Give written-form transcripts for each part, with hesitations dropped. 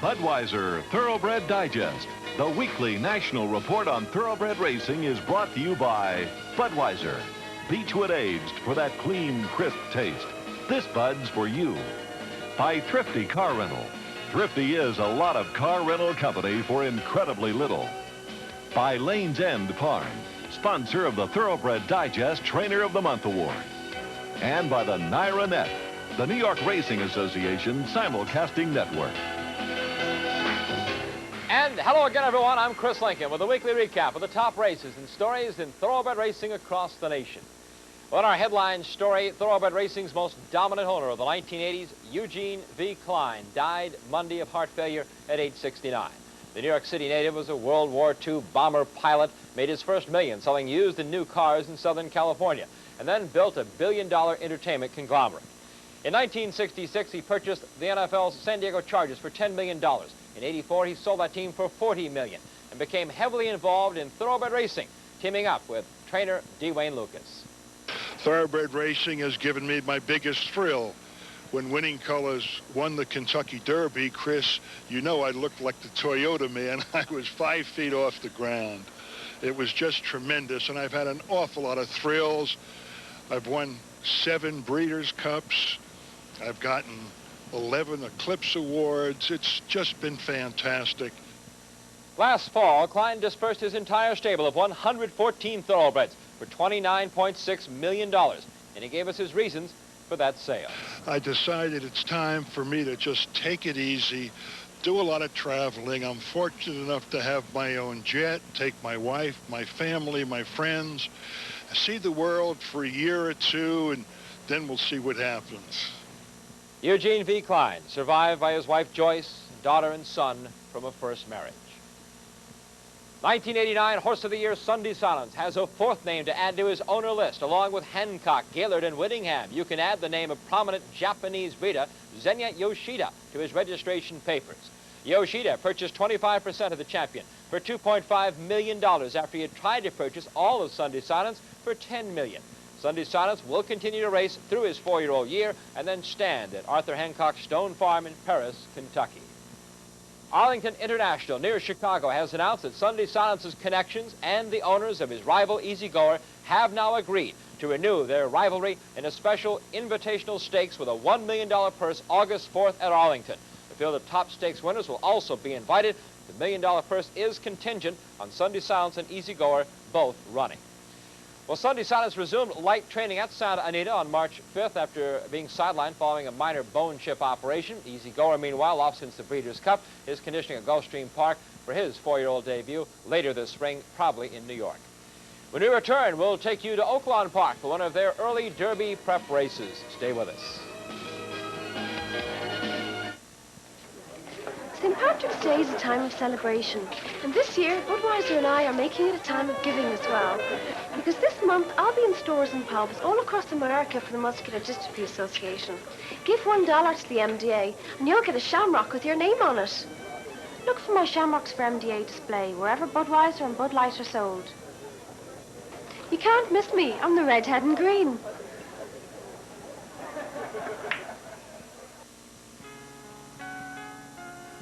Budweiser Thoroughbred Digest. The weekly national report on thoroughbred racing is brought to you by Budweiser. Beechwood aged for that clean, crisp taste. This Bud's for you. By Thrifty Car Rental. Thrifty is a lot of car rental company for incredibly little. By Lane's End Farm, sponsor of the Thoroughbred Digest Trainer of the Month Award. And by the Naira Net, the New York Racing Association simulcasting network. And hello again, everyone. I'm Chris Lincoln with a weekly recap of the top races and stories in thoroughbred racing across the nation. Well, in our headline story, thoroughbred racing's most dominant owner of the 1980s, Eugene V. Klein, died Monday of heart failure at age 69. The New York City native was a World War II bomber pilot, made his first million selling used and new cars in Southern California, and then built a billion-dollar entertainment conglomerate. In 1966, he purchased the NFL's San Diego Chargers for $10 million. In '84, he sold that team for $40 million and became heavily involved in thoroughbred racing, teaming up with trainer D. Wayne Lucas. Thoroughbred racing has given me my biggest thrill. When Winning Colors won the Kentucky Derby, Chris, you know I looked like the Toyota man. I was 5 feet off the ground. It was just tremendous, and I've had an awful lot of thrills. I've won 7 Breeders' Cups. I've gotten 11 Eclipse Awards. It's just been fantastic. Last fall, Klein dispersed his entire stable of 114 thoroughbreds for $29.6 million, and he gave us his reasons for that sale. I decided it's time for me to just take it easy, do a lot of traveling. I'm fortunate enough to have my own jet, take my wife, my family, my friends, see the world for a year or two, and then we'll see what happens. Eugene V. Klein, survived by his wife Joyce, daughter and son from a first marriage. 1989 Horse of the Year Sunday Silence has a 4th name to add to his owner list, along with Hancock, Gaylord, and Whittingham. You can add the name of prominent Japanese breeder Zenya Yoshida to his registration papers. Yoshida purchased 25% of the champion for $2.5 million after he had tried to purchase all of Sunday Silence for $10 million. Sunday Silence will continue to race through his 4-year-old year and then stand at Arthur Hancock's Stone Farm in Paris, Kentucky. Arlington International near Chicago has announced that Sunday Silence's connections and the owners of his rival Easy Goer have now agreed to renew their rivalry in a special invitational stakes with a $1 million purse August 4th at Arlington. The field of top stakes winners will also be invited. The $1 million purse is contingent on Sunday Silence and Easy Goer both running. Well, Sunday Silence resumed light training at Santa Anita on March 5th after being sidelined following a minor bone chip operation. Easy Goer, meanwhile, off since the Breeders' Cup, is conditioning at Gulfstream Park for his 4-year-old debut later this spring, probably in New York. When we return, we'll take you to Oaklawn Park for one of their early Derby prep races. Stay with us. St. Patrick's Day is a time of celebration, and this year Budweiser and I are making it a time of giving as well, because this month I'll be in stores and pubs all across America for the Muscular Dystrophy Association. Give $1 to the MDA and you'll get a shamrock with your name on it. Look for my Shamrocks for MDA display wherever Budweiser and Bud Light are sold. You can't miss me. I'm the redhead in green.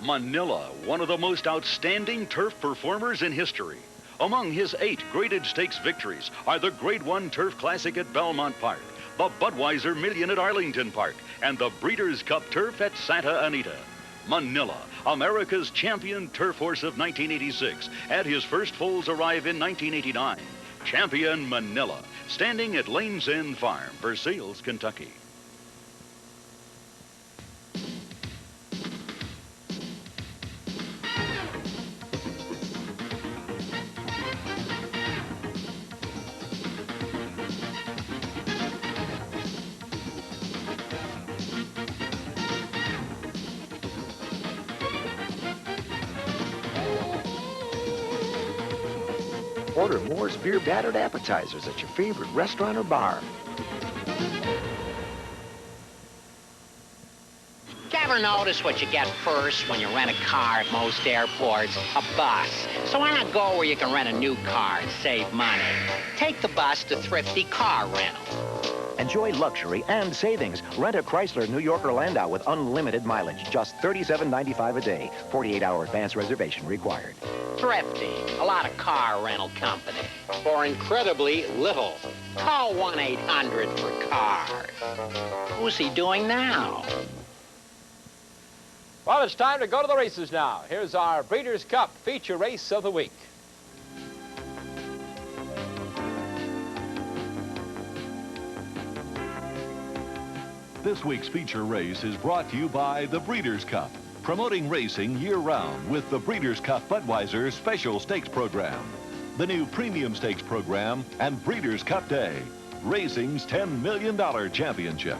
Manila, one of the most outstanding turf performers in history. Among his 8 graded stakes victories are the Grade 1 Turf Classic at Belmont Park, the Budweiser Million at Arlington Park, and the Breeders' Cup Turf at Santa Anita. Manila, America's champion turf horse of 1986, and his first foals arrive in 1989. Champion Manila, standing at Lane's End Farm, Versailles, Kentucky. Order Moore's Beer Battered Appetizers at your favorite restaurant or bar. You ever notice what you get first when you rent a car at most airports? A bus. So why not go where you can rent a new car and save money? Take the bus to Thrifty Car Rental. Enjoy luxury and savings. Rent a Chrysler New York or Landau with unlimited mileage. Just $37.95 a day. 48-hour advance reservation required. Thrifty, a lot of car rental company. For incredibly little. Call 1-800-for-cars. Who's he doing now? Well, it's time to go to the races now. Here's our Breeders' Cup feature race of the week. This week's feature race is brought to you by the Breeders' Cup, promoting racing year-round with the Breeders' Cup Budweiser Special Stakes Program, the new Premium Stakes Program, and Breeders' Cup Day, racing's $10 million championship.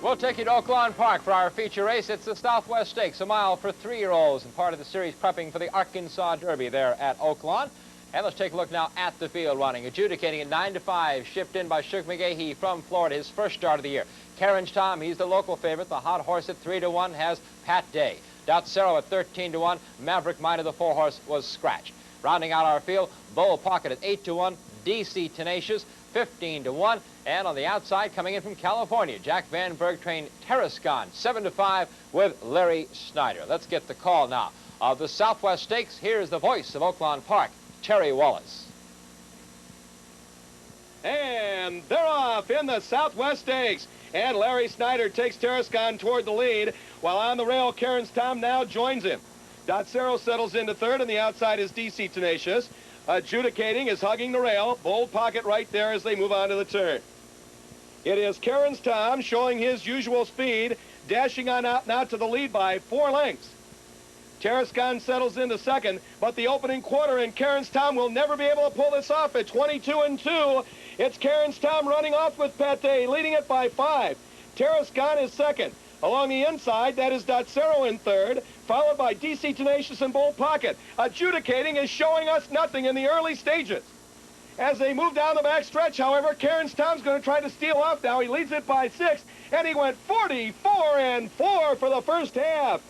We'll take you to Oaklawn Park for our feature race. It's the Southwest Stakes, a mile for 3-year-olds and part of the series prepping for the Arkansas Derby there at Oaklawn. And let's take a look now at the field running. Adjudicating at 9-5, shipped in by Shug McGahee from Florida, his first start of the year. Carriage Tom, he's the local favorite. The hot horse at 3-1 has Pat Day. Dotsero at 13-1. Maverick Miner, the 4-horse, was scratched. Rounding out our field, Bull Pocket at 8-1. DC Tenacious, 15-1. And on the outside, coming in from California, Jack Van Berg trained Terrascon, 7-5 with Larry Snyder. Let's get the call now of the Southwest Stakes. Here's the voice of Oaklawn Park, Terry Wallace. And they're off in the Southwest Stakes. And Larry Snyder takes Terrascon toward the lead, while on the rail, Karen's Tom now joins him. Dotsero settles into third, and the outside is DC Tenacious. Adjudicating is hugging the rail. Bold Pocket right there as they move on to the turn. It is Karen's Tom showing his usual speed, dashing on out now to the lead by 4 lengths. Terrascon settles into second, but the opening quarter and Karen's Tom will never be able to pull this off at 22-2. It's Karen's Tom running off with Pate, leading it by 5. Terrascon is second. Along the inside, that is Dotsero in third, followed by DC Tenacious and Bull Pocket. Adjudicating is showing us nothing in the early stages. As they move down the back stretch, however, Karen's Tom's going to try to steal off now. He leads it by 6, and he went 44-4 for the first half.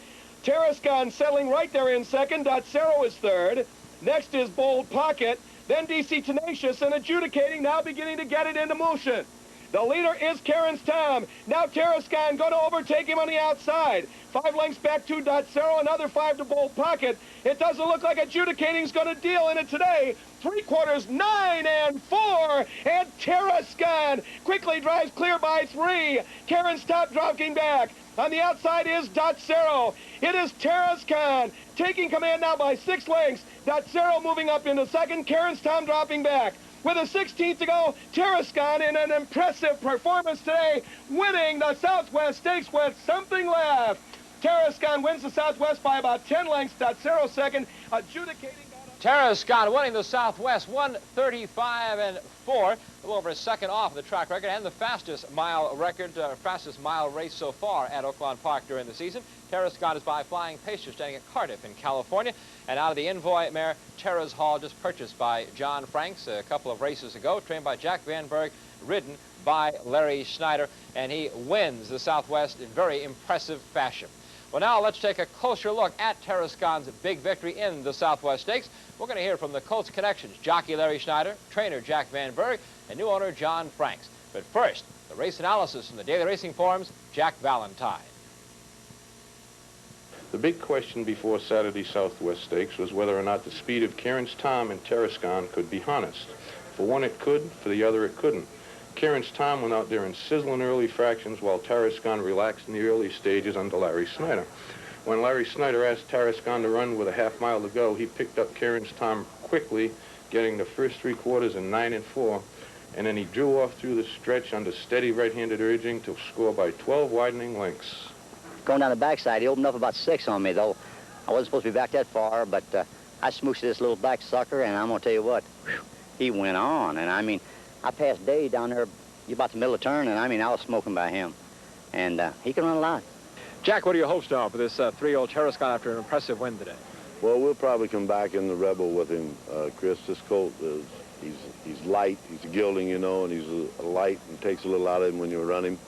Terrascon settling right there in second. Dotsero is third. Next is Bold Pocket. Then DC Tenacious, and Adjudicating now beginning to get it into motion. The leader is Karen's Tom. Now Terrascon going to overtake him on the outside. 5 lengths back to Dotsero, another 5 to Bold Pocket. It doesn't look like Adjudicating's going to deal in it today. 3/4, 9-4, and Terrascon quickly drives clear by 3. Karen's Tom dropping back. On the outside is Dotsero. It is Terrascon taking command now by 6 lengths. Dotsero moving up into second. Karen's Tom dropping back. With a 16th to go, Terrascon in an impressive performance today, winning the Southwest Stakes with something left. Terrascon wins the Southwest by about 10 lengths. Dotsero second. Adjudicating. Terrascon winning the Southwest, 1:35-4, a little over a second off the track record and the fastest mile record, fastest mile race so far at Oaklawn Park during the season. Terrascon is by Flying Pacer, standing at Cardiff in California. And out of the Envoy mare, Terra's Hall, just purchased by John Franks a couple of races ago, trained by Jack Van Berg, ridden by Larry Snyder, and he wins the Southwest in very impressive fashion. Well, now let's take a closer look at Terrascon's big victory in the Southwest Stakes. We're going to hear from the Colts Connections, jockey Larry Snyder, trainer Jack Van Berg, and new owner John Franks. But first, the race analysis from the Daily Racing Forum's Jack Valentine. The big question before Saturday's Southwest Stakes was whether or not the speed of Karen's Tom and Terrascon could be harnessed. For one it could, for the other it couldn't. Karen's Tom went out there in sizzling early fractions while Terrascon relaxed in the early stages under Larry Snyder. When Larry Snyder asked Terrascon to run with a half mile to go, he picked up Karen's Tom quickly, getting the first 3/4 in 9-4, and then he drew off through the stretch under steady right-handed urging to score by 12 widening lengths. Going down the backside, he opened up about 6 on me, though. I wasn't supposed to be back that far, but I smooshed this little black sucker, and I'm going to tell you what, whew, he went on. And I mean, I passed Day down there about the middle of the turn, and I mean, I was smoking by him. And he can run a lot. Jack, what are your hopes now for this 3-year-old Terrascon after an impressive win today? Well, we'll probably come back in the Rebel with him, Chris. This colt, he's light, he's a gelding, you know, and he's a light and takes a little out of him when you run him.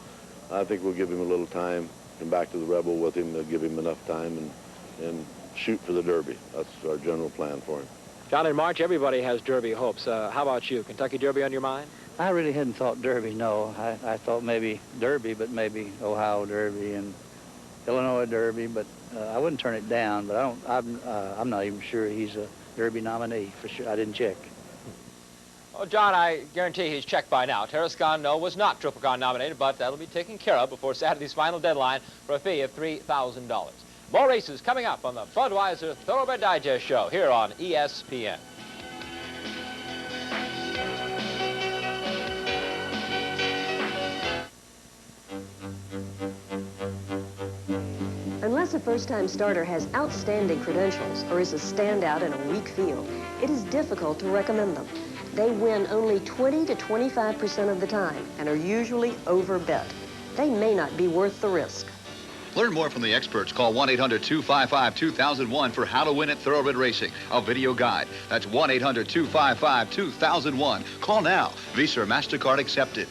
I think we'll give him a little time, come back to the Rebel with him, give him enough time, and shoot for the Derby. That's our general plan for him. John, in March, everybody has Derby hopes. How about you? Kentucky Derby on your mind? I really hadn't thought Derby, no. I thought maybe Derby, but maybe Ohio Derby and Illinois Derby, but I wouldn't turn it down, but I'm not even sure he's a Derby nominee for sure. I didn't check. Well, John, I guarantee he's checked by now. Tarascon, no, was not Triple Crown nominated, but that'll be taken care of before Saturday's final deadline for a fee of $3,000. More races coming up on the Budweiser Thoroughbred Digest show here on ESPN. Unless a first-time starter has outstanding credentials or is a standout in a weak field, it is difficult to recommend them. They win only 20 to 25% of the time and are usually overbet. They may not be worth the risk. Learn more from the experts. Call 1-800-255-2001 for How to Win at Thoroughbred Racing, a video guide. That's 1-800-255-2001. Call now. Visa or MasterCard accepted.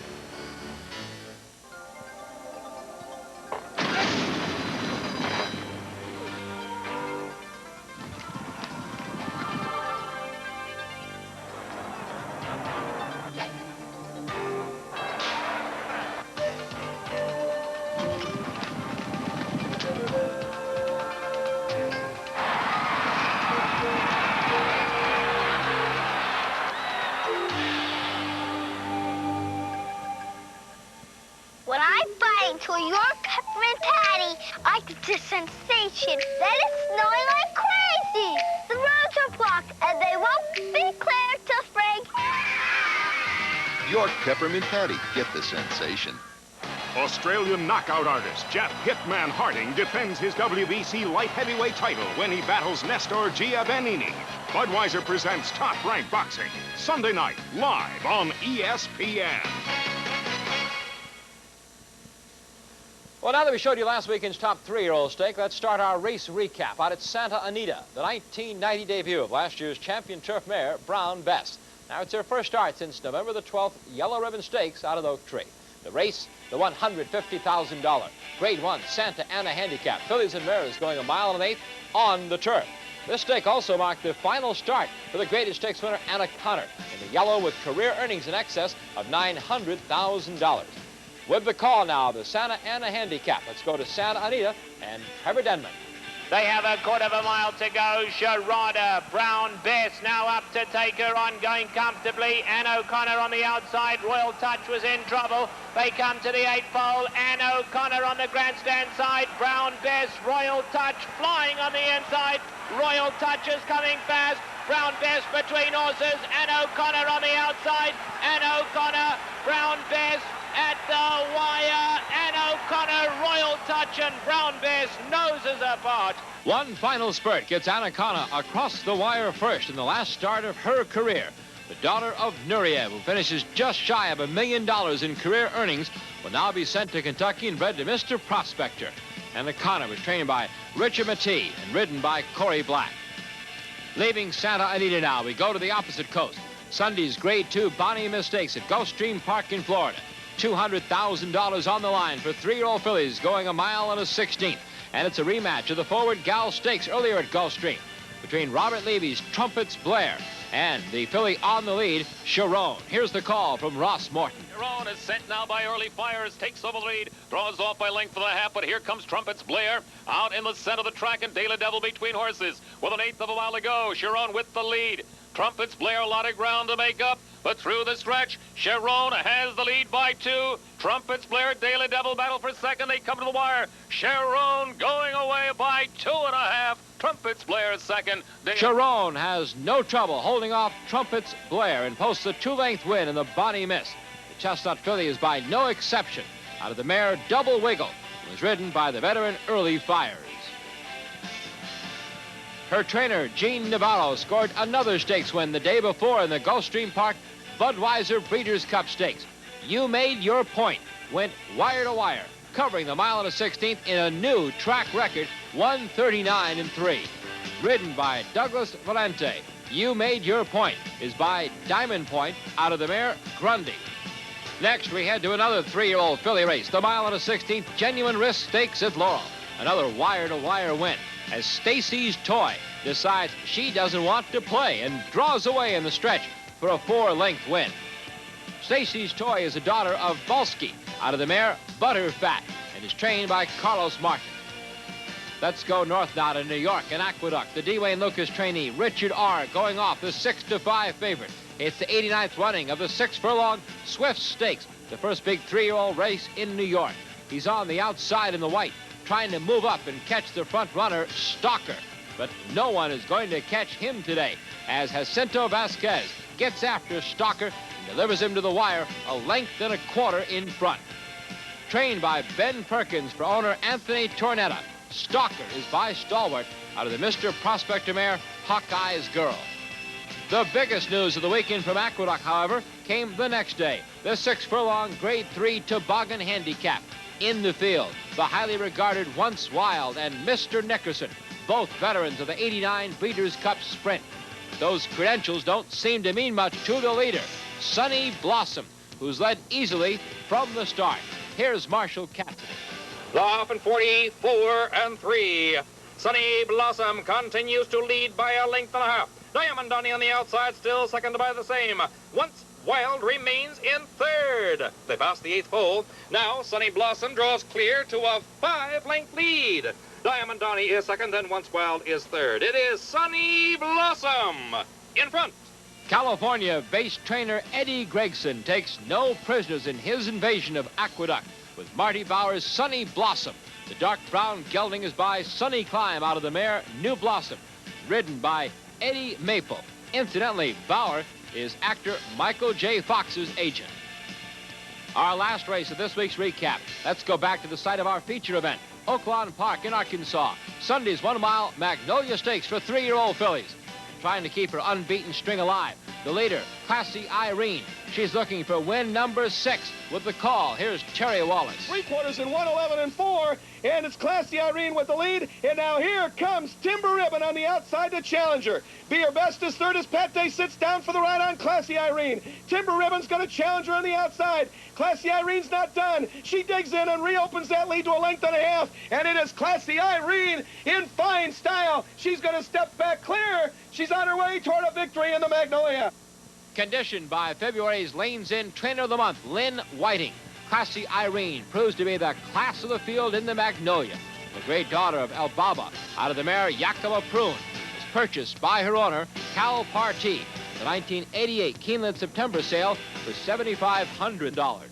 When I bite into a York peppermint patty, I get this sensation that it's snowing like crazy. The roads are blocked and they won't be clear till spring. York Peppermint Patty. Get the sensation. Australian knockout artist Jeff Hitman Harding defends his WBC light heavyweight title when he battles Nestor Giovannini. Budweiser presents Top Rank Boxing, Sunday night, live on ESPN. Well, now that we showed you last weekend's top 3-year-old stake, let's start our race recap out at Santa Anita, the 1990 debut of last year's champion turf mare, Brown Bess. Now, it's her first start since November the 12th Yellow Ribbon Stakes out of Oak Tree. The race, the $150,000 Grade 1 Santa Ana Handicap. Fillies and mares going 1 1/8 on the turf. This stake also marked the final start for the greatest stakes winner, Anna Connor, in the yellow with career earnings in excess of $900,000. With the call now, the Santa Ana Handicap. Let's go to Santa Anita and Trevor Denman. They have a 1/4 mile to go. Sharada, Brown Bess now up to take her on, going comfortably. Ann O'Connor on the outside. Royal Touch was in trouble. They come to the 8th pole. Ann O'Connor on the grandstand side. Brown Bess, Royal Touch flying on the inside. Royal Touch is coming fast. Brown Bess between horses. Ann O'Connor on the outside. Ann O'Connor, Brown Bess at the wire. Ann O'Connor, Royal Touch, and Brown Bess noses apart. One final spurt gets Anna Connor across the wire first in the last start of her career. The daughter of Nureyev, who finishes just shy of $1 million in career earnings, will now be sent to Kentucky and bred to Mr. Prospector. Anna Connor was trained by Richard Matee and ridden by Corey Black. Leaving Santa Anita now, we go to the opposite coast. Sunday's Grade 2 Bonnie Mistakes at Gulfstream Park in Florida. $200,000 on the line for 3-year-old fillies going 1 1/16. And it's a rematch of the Forward Gal Stakes earlier at Gulfstream between Robert Levy's Trumpets Blair and the filly on the lead, Sharon. Here's the call from Ross Morton. Sharon is sent now by Early Fires, takes over the lead, draws off by length for the half, but here comes Trumpets Blair out in the center of the track and Daily Devil between horses with 1/8 of a mile to go. Sharon with the lead. Trumpets Blair, a lot of ground to make up, but through the stretch, Sharon has the lead by 2. Trumpets Blair, Daily Devil battle for second. They come to the wire. Sharon going away by 2.5. Trumpets Blair second. Sharon has no trouble holding off Trumpets Blair and posts a 2-length win in the Bonnie Miss. The Chestnut filly is by no exception out of the mare Double Wiggle, who was ridden by the veteran Early Fires. Her trainer, Gene Navarro, scored another stakes win the day before in the Gulfstream Park Budweiser Breeders' Cup Stakes. You Made Your Point went wire to wire, covering the 1 1/16 in a new track record, 139-3. Ridden by Douglas Valente, You Made Your Point is by Diamond Point out of the mare Grundy. Next, we head to another 3-year-old filly race, the 1 1/16 Genuine Risk Stakes at Laurel. Another wire-to-wire win as Stacy's Toy decides she doesn't want to play and draws away in the stretch for a 4-length win. Stacy's Toy is a daughter of Balsky out of the mare Butterfat and is trained by Carlos Martin. Let's go north now to New York and Aqueduct. The D. Wayne Lucas trainee, Richard R., going off the 6-5 favorite. It's the 89th running of the 6-furlong Swift Stakes, the first big 3-year-old race in New York. He's on the outside in the white, trying to move up and catch the front runner, Stalker. But no one is going to catch him today, as Jacinto Vasquez gets after Stalker and delivers him to the wire a length and a quarter in front. Trained by Ben Perkins for owner Anthony Tornetta, Stalker is by Stalwart out of the Mr. Prospector mare, Hawkeye's Girl. The biggest news of the weekend from Aqueduct, however, came the next day. The 6-furlong Grade 3 Toboggan Handicap. In the field, the highly regarded Once Wild and Mr. Nickerson, both veterans of the 89 Breeders' Cup Sprint. Those credentials don't seem to mean much to the leader, Sunny Blossom, who's led easily from the start. Here's Marshall Cassidy. Off in 44-3. Sunny Blossom continues to lead by a length and a half. Diamond Donny on the outside, still second by the same. Once Wild remains in third. They pass the 8th pole. Now Sunny Blossom draws clear to a 5-length lead. Diamond Donny is second, then Once Wild is third. It is Sunny Blossom in front. California-based trainer Eddie Gregson takes no prisoners in his invasion of Aqueduct with Marty Bauer's Sunny Blossom. The dark brown gelding is by Sonny Klein out of the mare New Blossom, ridden by Eddie Maple. Incidentally, Bauer is actor Michael J. Fox's agent. Our last race of this week's recap. Let's go back to the site of our feature event, Oaklawn Park in Arkansas. Sunday's 1-mile Magnolia Stakes for 3-year-old fillies. Trying to keep her unbeaten string alive. The leader, Classy Irene. She's looking for win number 6 with the call. Here's Terry Wallace. 3/4 in 1:11-4, and it's Classy Irene with the lead. And now here comes Timber Ribbon on the outside to challenge her. Be Her Best is third as Pat Day sits down for the ride on Classy Irene. Timber Ribbon's going to challenge her on the outside. Classy Irene's not done. She digs in and reopens that lead to a length and a half. And it is Classy Irene in fine style. She's going to step back clear. She's on her way toward a victory in the Magnolia. Conditioned by February's Lanes In Trainer of the Month, Lynn Whiting. Classy Irene proves to be the class of the field in the Magnolia. The great daughter of El Baba out of the mare Yakima Prune was purchased by her owner, Cal Partee. The 1988 Keeneland September sale for $7,500.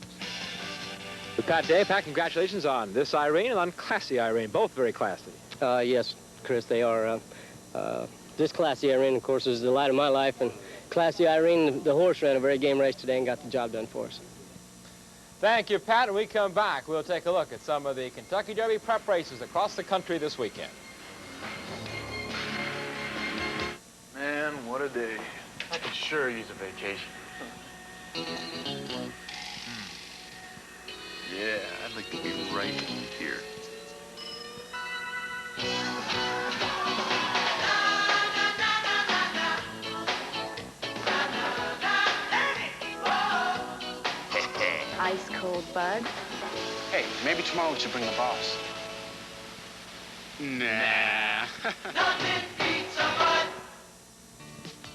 Pat Day, Pat, congratulations on this Irene and on Classy Irene, both very classy. Yes, Chris, they are. This Classy Irene, of course, is the light of my life, and Classy Irene, the horse, ran a very game race today and got the job done for us. Thank you, Pat. When we come back, we'll take a look at some of the Kentucky Derby prep races across the country this weekend. Man, what a day. I could sure use a vacation. Yeah, I'd like to be right here. Ice cold, bud. Hey, maybe tomorrow we should bring the boss. Nah.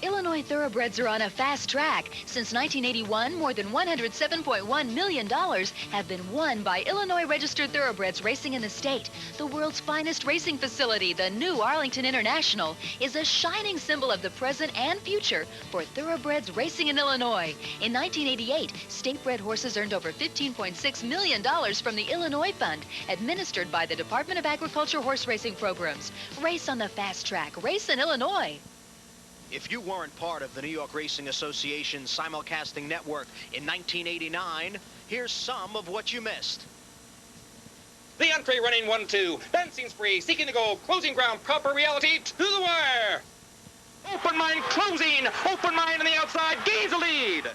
Illinois thoroughbreds are on a fast track. Since 1981, more than $107.1 million have been won by Illinois registered thoroughbreds racing in the state. The world's finest racing facility, the new Arlington International, is a shining symbol of the present and future for thoroughbreds racing in Illinois. In 1988, state-bred horses earned over $15.6 million from the Illinois Fund, administered by the Department of Agriculture horse racing programs. Race on the fast track. Race in Illinois. If you weren't part of the New York Racing Association's simulcasting network in 1989, here's some of what you missed. The entry running 1-2. Dancing Spree seeking to go. Closing ground. Proper reality to the wire. Open Mind closing. Open Mind on the outside. Gains the lead.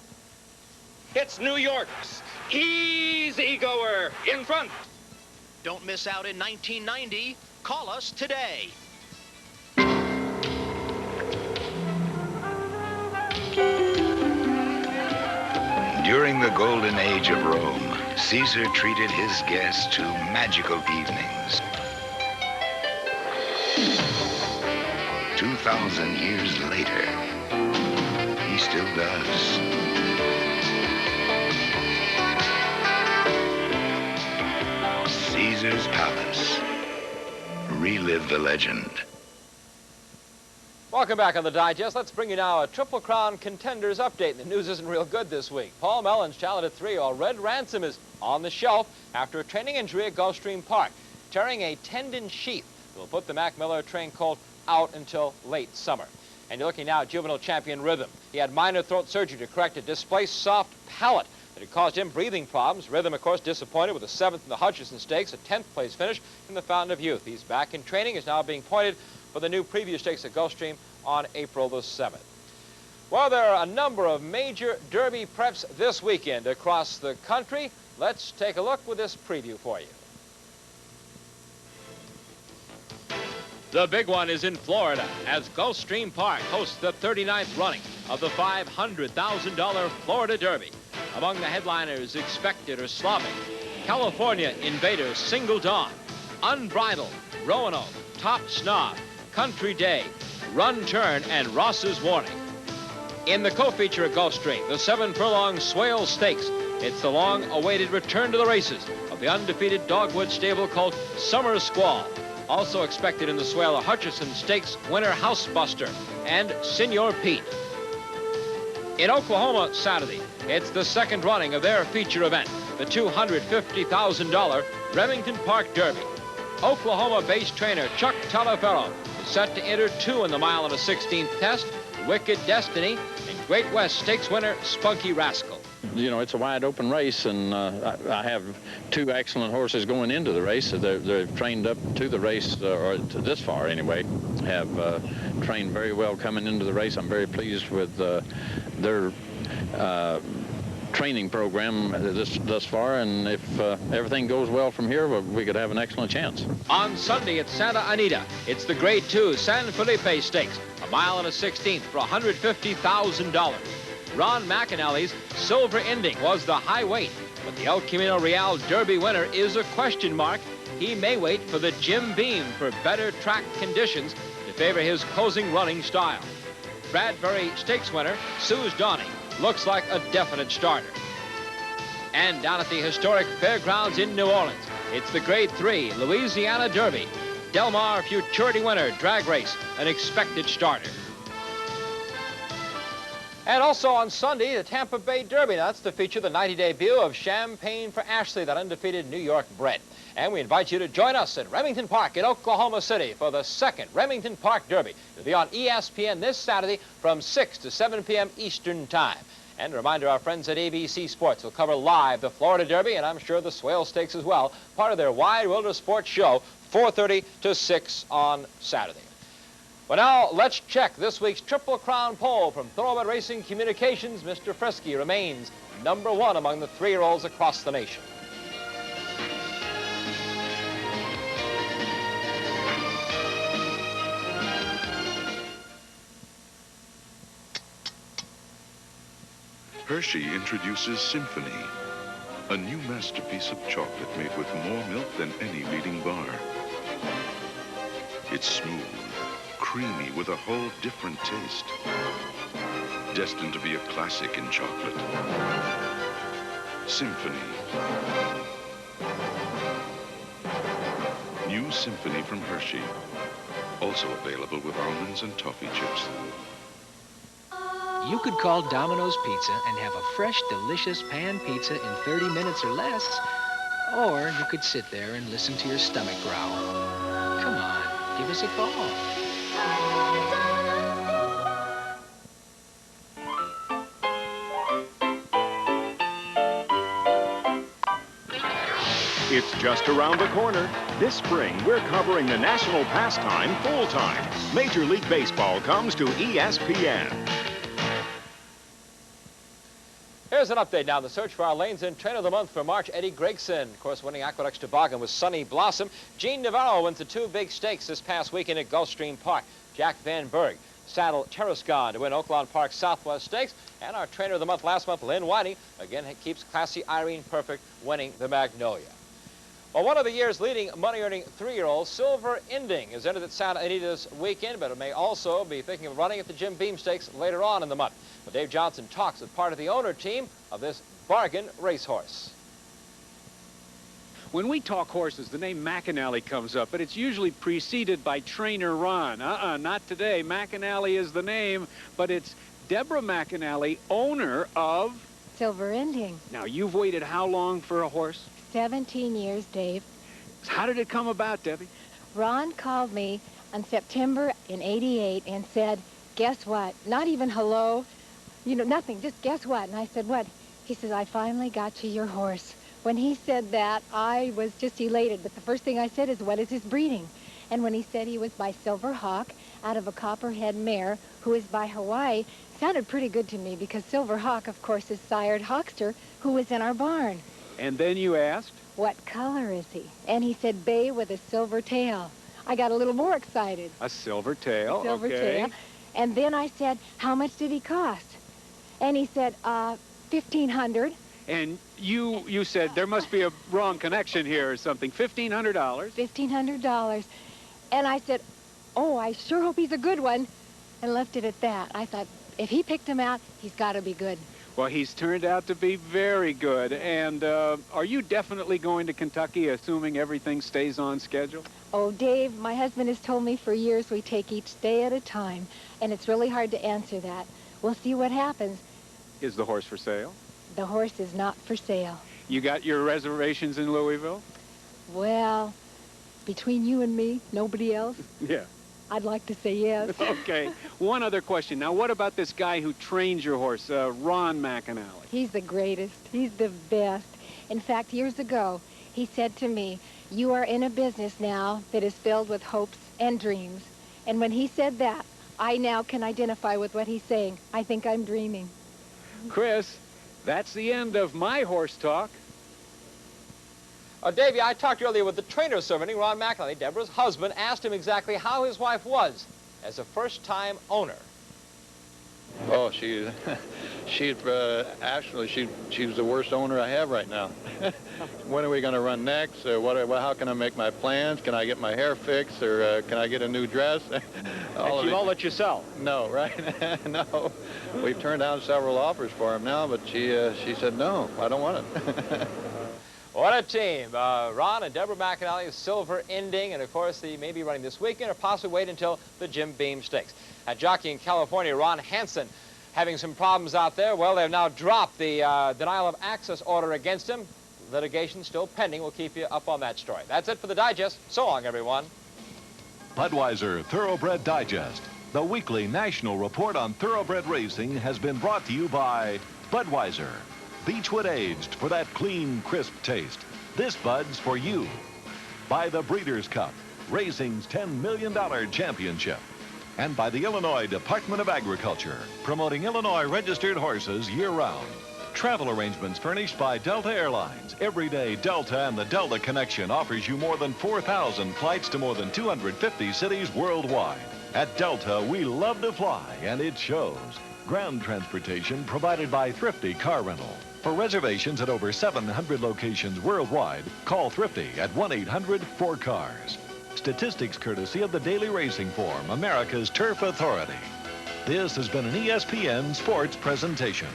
It's New York's Easy Goer in front. Don't miss out in 1990. Call us today. During the golden age of Rome, Caesar treated his guests to magical evenings. 2,000 years later, he still does. Caesar's Palace. Relive the legend. Welcome back on the Digest. Let's bring you now a Triple Crown Contenders update. The news isn't real good this week. Paul Mellon's talented 3-year-old Red Ransom is on the shelf after a training injury at Gulfstream Park, tearing a tendon sheath that will put the Mac Miller train colt out until late summer. And you're looking now at juvenile champion Rhythm. He had minor throat surgery to correct a displaced soft palate that had caused him breathing problems. Rhythm, of course, disappointed with a 7th in the Hutchinson Stakes, a 10th place finish in the Fountain of Youth. He's back in training, is now being pointed for the new preview stakes at Gulfstream on April the 7th. Well, there are a number of major Derby preps this weekend across the country. Let's take a look with this preview for you. The big one is in Florida as Gulfstream Park hosts the 39th running of the $500,000 Florida Derby. Among the headliners expected are Slavic, California Invader Single Dawn, Unbridled, Roanoke, Top Snob, Country Day, Run Turn, and Ross's Warning. In the co-feature at Gulfstream, the 7-furlong Swale Stakes. It's the long-awaited return to the races of the undefeated Dogwood stable colt Summer Squall. Also expected in the Swale, a Hutchinson Stakes winner Housebuster and Senor Pete. In Oklahoma Saturday, it's the second running of their feature event, the $250,000 Remington Park Derby. Oklahoma-based trainer Chuck Talaferro is set to enter 2 in the mile and a 16th test, Wicked Destiny, and Great West Stakes winner Spunky Rascal. You know, it's a wide open race, and I have 2 excellent horses going into the race. They've trained up to the race, or to this far anyway, have trained very well coming into the race. I'm very pleased with their training program thus far, and if everything goes well from here, we could have an excellent chance. On Sunday at Santa Anita, it's the Grade 2 San Felipe Stakes, a mile and a 16th for $150,000. Ron McAnally's Silver Ending was the high weight, but the El Camino Real Derby winner is a question mark. He may wait for the Jim Beam for better track conditions to favor his closing running style. Bradbury Stakes winner Sue's Donnie looks like a definite starter. And down at the historic fairgrounds in New Orleans, it's the Grade 3 Louisiana Derby. Del Mar Futurity winner Drag Race, an expected starter. And also on Sunday, the Tampa Bay Derby. Now, that's to feature the 90 debut of Champagne for Ashley, that undefeated New York bred. And we invite you to join us at Remington Park in Oklahoma City for the 2nd Remington Park Derby. It'll be on ESPN this Saturday from 6 to 7 p.m. Eastern Time. And a reminder, our friends at ABC Sports will cover live the Florida Derby, and I'm sure the Swale Stakes as well, part of their Wide World of Sports show, 4:30 to 6 on Saturday. Well, now, let's check this week's Triple Crown poll from Thoroughbred Racing Communications. Mr. Frisky remains #1 among the 3-year-olds across the nation. Hershey introduces Symphony, a new masterpiece of chocolate made with more milk than any leading bar. It's smooth, creamy with a whole different taste. Destined to be a classic in chocolate. Symphony. New Symphony from Hershey. Also available with almonds and toffee chips. You could call Domino's Pizza and have a fresh, delicious pan pizza in 30 minutes or less. Or you could sit there and listen to your stomach growl. Come on, give us a call. It's just around the corner. This spring, we're covering the national pastime full-time. Major League Baseball comes to ESPN. Here's an update now. The search for our Lanes End Trainer of the Month for March, Eddie Gregson. Of course, winning Aqueduct's Toboggan was Sunny Blossom. Gene Navarro wins the 2 big stakes this past weekend at Gulfstream Park. Jack Van Berg saddled Terrascon to win Oakland Park Southwest Stakes. And our Trainer of the Month last month, Lynn Whiting, again keeps Classy Irene Perfect winning the Magnolia. Well, one of the year's leading money-earning 3-year-olds, Silver Ending, is entered at Santa Anita this weekend, but it may also be thinking of running at the Jim Beam Stakes later on in the month. But Dave Johnson talks with part of the owner team of this bargain racehorse. When we talk horses, the name McAnally comes up, but it's usually preceded by trainer Ron. Not today. McAnally is the name, but it's Deborah McAnally, owner of... Silver Ending. Now, you've waited how long for a horse? 17 years, Dave. How did it come about, Debbie? Ron called me on September in '88 and said, guess what? Not even hello, you know, nothing, just guess what? And I said, what? He says, I finally got you your horse. When he said that, I was just elated, but the first thing I said is, what is his breeding? And when he said he was by Silver Hawk out of a Copperhead mare who is by Hawaii, sounded pretty good to me because Silver Hawk, of course, is sired Hawkster, who was in our barn. And then you asked? What color is he? And he said, bay with a silver tail. I got a little more excited. A silver tail, Silver tail. And then I said, how much did he cost? And he said, $1,500. And you said there must be a wrong connection here or something. $1,500. $1,500. And I said, oh, I sure hope he's a good one. And left it at that. I thought, if he picked him out, he's got to be good. Well, he's turned out to be very good. And are you definitely going to Kentucky, assuming everything stays on schedule? Oh, Dave, my husband has told me for years we take each day at a time, and it's really hard to answer that. We'll see what happens. Is the horse for sale? The horse is not for sale. You got your reservations in Louisville? Well, between you and me, nobody else, Yeah. I'd like to say yes. Okay. One other question. Now, what about this guy who trains your horse, Ron McAnally? He's the greatest. He's the best. In fact, years ago, he said to me, you are in a business now that is filled with hopes and dreams. And when he said that, I now can identify with what he's saying. I think I'm dreaming. Chris, that's the end of my horse talk. Davey, I talked earlier with the trainer serving Ron McAnally, Deborah's husband, asked him exactly how his wife was as a first-time owner. Oh, actually, she's the worst owner I have right now. When are we going to run next? How can I make my plans? Can I get my hair fixed, or can I get a new dress? And she won't let you sell? No, right? No. We've turned down several offers for him now, but she said, no, I don't want it. What a team. Ron and Deborah McAnally, Silver Ending, and of course they may be running this weekend or possibly wait until the Jim Beam Stakes. At jockey in California, Ron Hansen, having some problems out there. Well, they've now dropped the denial of access order against him. Litigation still pending. We'll keep you up on that story. That's it for the Digest. So long, everyone. Budweiser Thoroughbred Digest, the weekly national report on thoroughbred racing, has been brought to you by Budweiser. Beechwood aged for that clean, crisp taste. This Bud's for you. By the Breeders' Cup, racing's $10 million championship. And by the Illinois Department of Agriculture, promoting Illinois registered horses year-round. Travel arrangements furnished by Delta Airlines. Every day, Delta and the Delta Connection offers you more than 4,000 flights to more than 250 cities worldwide. At Delta, we love to fly, and it shows. Ground transportation provided by Thrifty Car Rental. For reservations at over 700 locations worldwide, call Thrifty at 1-800-4CARS. Statistics courtesy of the Daily Racing Form, America's Turf Authority. This has been an ESPN Sports presentation.